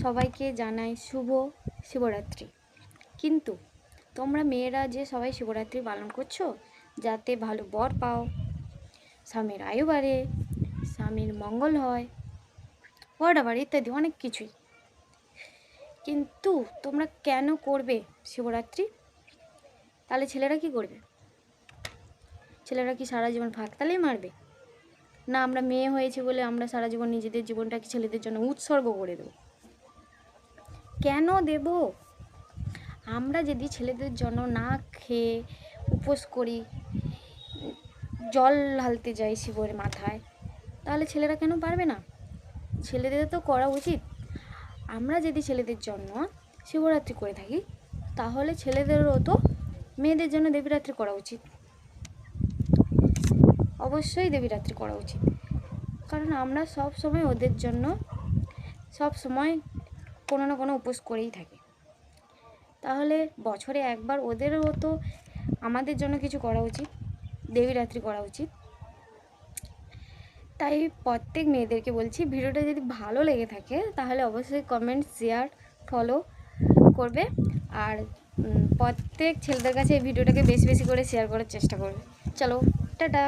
সবাইকে জানাই শুভ শিবরাত্রি। কিন্তু তোমরা মেয়েরা যে সবাই শিবরাত্রি পালন করছো যাতে ভালো বর পাও, স্বামীর আয়ু বাড়ে, স্বামীর মঙ্গল হয়, হোয়াটএভার ইত্যাদি অনেক কিছুই, কিন্তু তোমরা কেন করবে শিবরাত্রি? তাহলে ছেলেরা কি করবে? ছেলেরা কি সারা জীবন ফাঁকতালেই মারবে? না আমরা মেয়ে হয়েছি বলে আমরা সারা জীবন নিজেদের জীবনটাকে ছেলেদের জন্য উৎসর্গ করে দেব? কেন দেব? আমরা যদি ছেলেদের জন্য না খেয়ে উপোস করি, জল ঢালতে যাই শিবের মাথায়, তাহলে ছেলেরা কেন পারবে না? ছেলেদের তো করা উচিত। আমরা যদি ছেলেদের জন্য শিবরাত্রি করে থাকি তাহলে ছেলেদেরও তো মেয়েদের জন্য দেবীরাত্রি করা উচিত। অবশ্যই দেবীরাত্রি করা উচিত, কারণ আমরা সব সময় ওদের জন্য সব সময় কোনো না কোনো উপোস করেই থাকি। তাহলে বছরে একবার ওদেরও তো আমাদের জন্য কিছু করা উচিত, দেবীরাত্রি করা উচিত। তাই প্রত্যেক মেয়েদেরকে বলছি, ভিডিওটা যদি ভালো লেগে থাকে তাহলে অবশ্যই কমেন্ট, শেয়ার, ফলো করবে। আর প্রত্যেক ছেলেদের কাছে এই ভিডিওটাকে বেশি বেশি করে শেয়ার করার চেষ্টা করবে। চলো, টাটা।